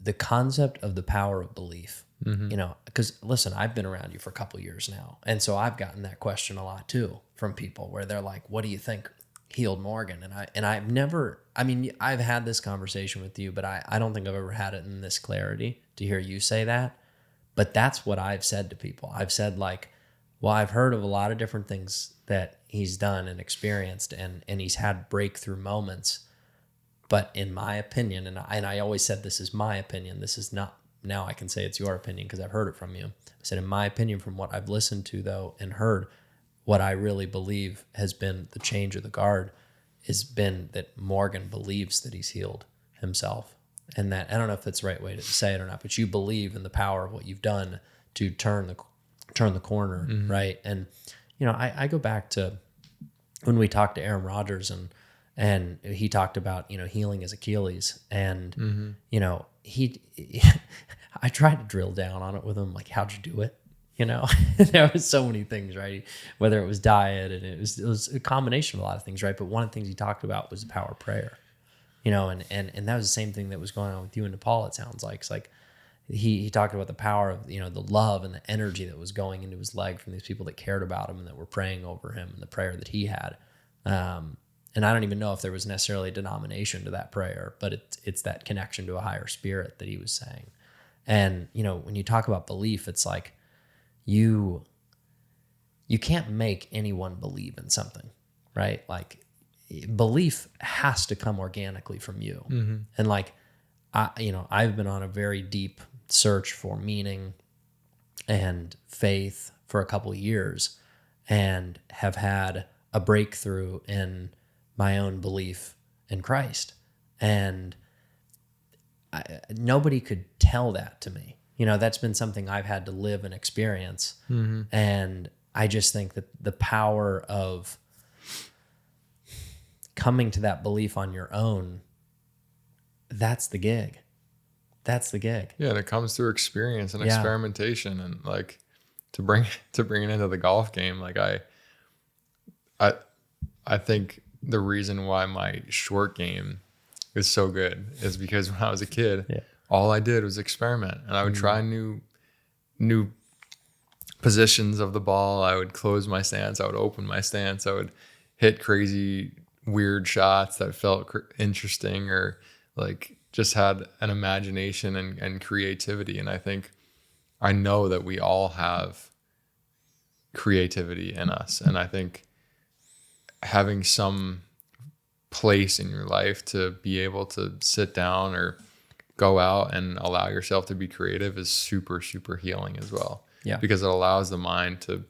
the concept of the power of belief, you know, because listen, I've been around you for a couple of years now. And so I've gotten that question a lot too from people where they're like, what do you think healed Morgan? And I've never, I mean, I've had this conversation with you, but I don't think I've ever had it in this clarity to hear you say that. But that's what I've said to people. I've said like, well, I've heard of a lot of different things that he's done and experienced, and he's had breakthrough moments. But in my opinion, and I always said this is my opinion, this is not, now I can say it's your opinion because I've heard it from you. I said, in my opinion, from what I've listened to though and heard, what I really believe has been the change of the guard has been that Morgan believes that he's healed himself. And that, I don't know if that's the right way to say it or not, but you believe in the power of what you've done to turn the corner, right? And, you know, I go back to when we talked to Aaron Rodgers and he talked about, you know, healing his Achilles. And, you know, I tried to drill down on it with him, like, how'd you do it? You know, there was so many things, right? Whether it was diet and it was a combination of a lot of things, right? But one of the things he talked about was the power of prayer, you know, and that was the same thing that was going on with you and Nepal, it sounds like. It's like he talked about the power of, you know, the love and the energy that was going into his leg from these people that cared about him and that were praying over him and the prayer that he had. And I don't even know if there was necessarily a denomination to that prayer, but it's that connection to a higher spirit that he was saying. And, you know, when you talk about belief, it's like you can't make anyone believe in something, right? Like belief has to come organically from you. And like, I've been on a very deep search for meaning and faith for a couple of years and have had a breakthrough in my own belief in Christ. And nobody could tell that to me. You know, that's been something I've had to live and experience. And I just think that the power of coming to that belief on your own, that's the gig. That's the gig. Yeah, and it comes through experience and experimentation, and like to bring it into the golf game. Like I think the reason why my short game is so good is because when I was a kid, all I did was experiment, and I would try new positions of the ball. I would close my stance. I would open my stance. I would hit crazy, weird shots that felt interesting, or like just had an imagination and creativity. And I know that we all have creativity in us. And I think having some place in your life to be able to sit down or go out and allow yourself to be creative is super, super healing as well. Yeah. Because it allows the mind to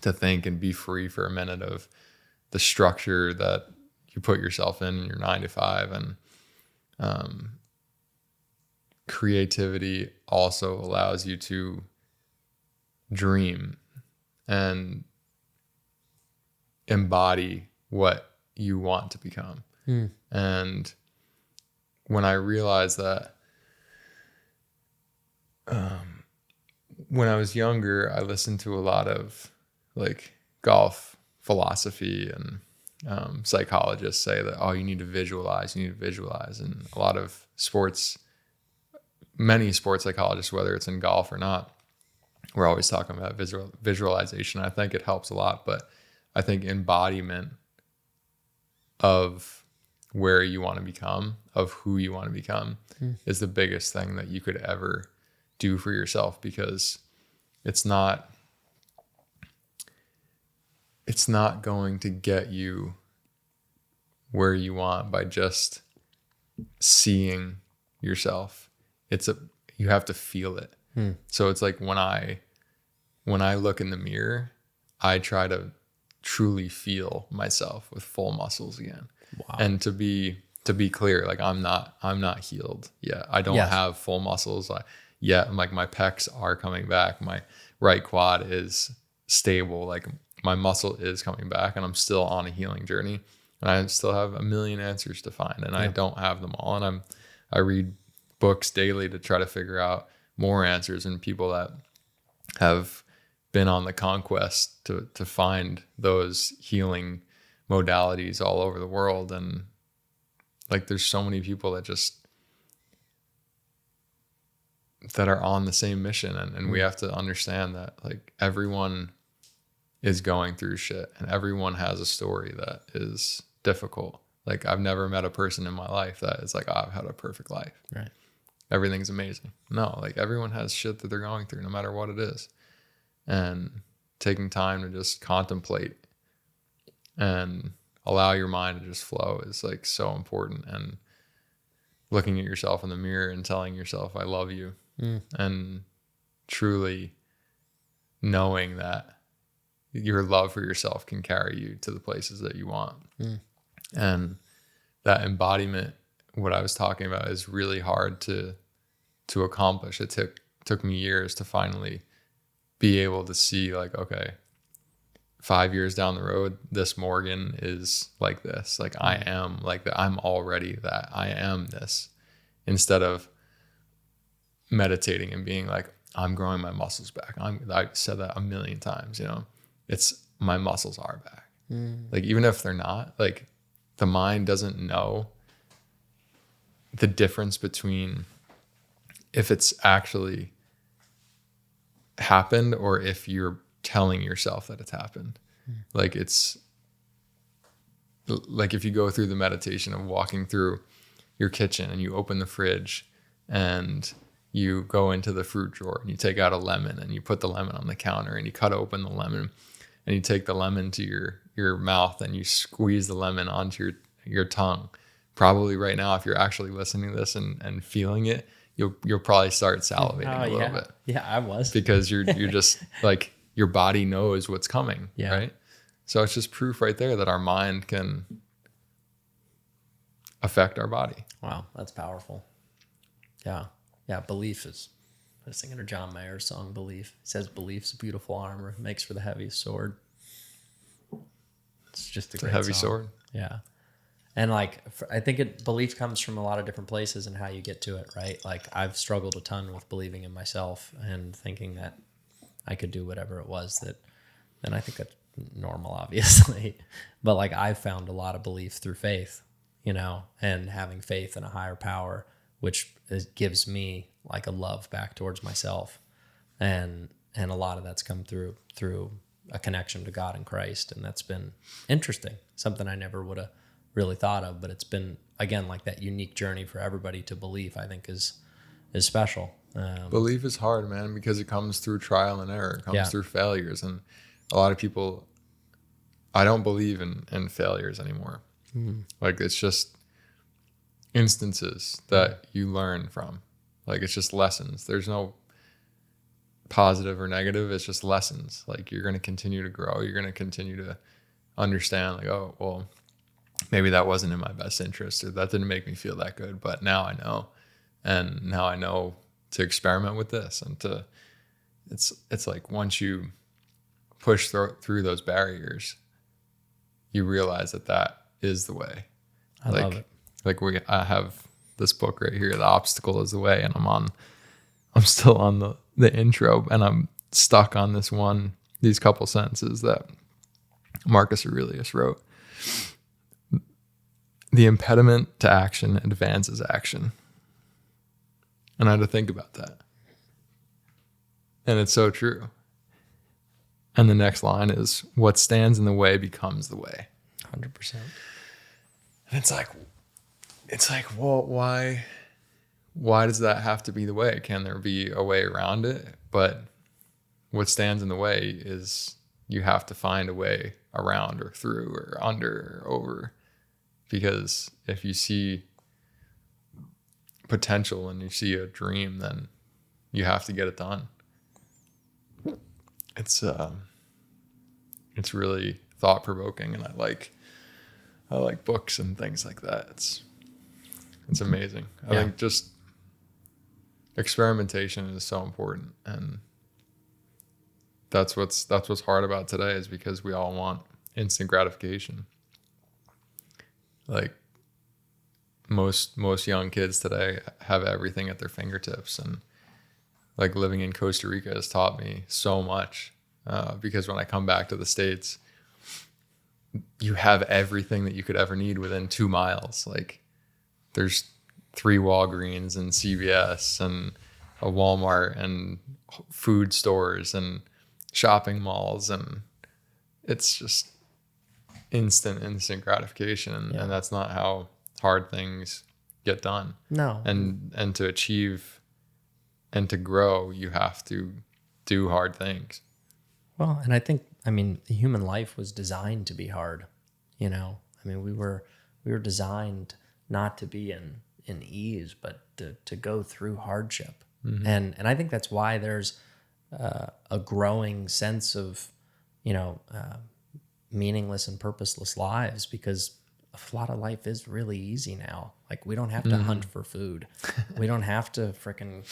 think and be free for a minute of the structure that you put yourself in your 9 to 5. And creativity also allows you to dream and embody what you want to become. And when I realized that, when I was younger, I listened to a lot of like golf philosophy, and psychologists say that, oh, you need to visualize. And a lot of many sports psychologists, whether it's in golf or not, we're always talking about visualization. I think it helps a lot, but I think embodiment of where you want to become, of who you want to become, is the biggest thing that you could ever do for yourself, because it's not going to get you where you want by just seeing yourself. You have to feel it. So it's like when I look in the mirror, I try to truly feel myself with full muscles again. Wow. And to be clear, like I'm not healed yet. I don't have full muscles yet. Like my pecs are coming back. My right quad is stable. Like my muscle is coming back, and I'm still on a healing journey, and I still have a million answers to find, and I don't have them all. And I read books daily to try to figure out more answers, and people that have been on the conquest to find those healing modalities all over the world. And like there's so many people that just that are on the same mission. And we have to understand that like everyone is going through shit and everyone has a story that is difficult. Like I've never met a person in my life that is like, oh, I've had a perfect life. Right. Everything's amazing. No, like everyone has shit that they're going through no matter what it is. And taking time to just contemplate and allow your mind to just flow is like so important. And looking at yourself in the mirror and telling yourself, I love you. And truly knowing that your love for yourself can carry you to the places that you want. And that embodiment, what I was talking about, is really hard to accomplish. It took me years to finally be able to see like, okay, 5 years down the road, this Morgan is like this. Like I am like that. I'm already that. I am this. Instead of meditating and being like, I'm growing my muscles back. I said that a million times, you know, it's my muscles are back. Like, even if they're not, like the mind doesn't know the difference between if it's actually happened or if you're telling yourself that it's happened. Like it's like if you go through the meditation of walking through your kitchen and you open the fridge and you go into the fruit drawer and you take out a lemon and you put the lemon on the counter and you cut open the lemon and you take the lemon to your mouth and you squeeze the lemon onto your tongue. Probably right now, if you're actually listening to this and feeling it, you'll probably start salivating a little bit. Yeah, I was. Because you're just like, your body knows what's coming, right? So it's just proof right there that our mind can affect our body. Wow, that's powerful. Yeah. Yeah, belief is, I was thinking of John Mayer's song, Belief. It says, belief's beautiful armor, makes for the heaviest sword. It's just a great heavy song. sword. Yeah. And like, I think belief comes from a lot of different places and how you get to it, right? Like I've struggled a ton with believing in myself and thinking that I could do whatever it was that, and I think that's normal, obviously. But like I've found a lot of belief through faith, you know, and having faith in a higher power, which gives me like a love back towards myself. And a lot of that's come through a connection to God and Christ. And that's been interesting, something I never would have really thought of, but it's been, again, like that unique journey for everybody to believe, I think is special. Belief is hard, man, because it comes through trial and error. It comes through failures. And a lot of people, I don't believe in failures anymore. Like it's just instances that you learn from. Like it's just lessons. There's no positive or negative. It's just lessons. Like you're going to continue to grow. You're going to continue to understand like, oh, well, maybe that wasn't in my best interest or that didn't make me feel that good, but now I know. And now I know to experiment with this and to, it's like once you push through those barriers, you realize that is the way. I love it. Like I have this book right here, The Obstacle is the Way, and I'm still on the intro and I'm stuck on these couple sentences that Marcus Aurelius wrote. The impediment to action advances action. And I had to think about that. And it's so true. And the next line is, what stands in the way becomes the way. 100%. And it's like, well, why does that have to be the way? Can there be a way around it? But what stands in the way is you have to find a way around or through or under or over. Because if you see potential and you see a dream, then you have to get it done. It's really thought-provoking, and I like books and things like that. It's amazing. I think just experimentation is so important, and that's what's hard about today, is because we all want instant gratification. Like most young kids today have everything at their fingertips, and like living in Costa Rica has taught me so much, because when I come back to the States, you have everything that you could ever need within 2 miles. Like there's 3 Walgreens and CVS and a Walmart and food stores and shopping malls, and it's just instant gratification, and that's not how hard things get done. No. And to achieve and to grow, you have to do hard things. Well, and I mean, the human life was designed to be hard. You know, I mean, we were designed not to be in ease, but to go through hardship. Mm-hmm. And I think that's why there's a growing sense of, meaningless and purposeless lives, because a lot of life is really easy now. Like, we don't have to hunt for food. We don't have to frickin'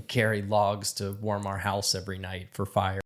carry logs to warm our house every night for fire.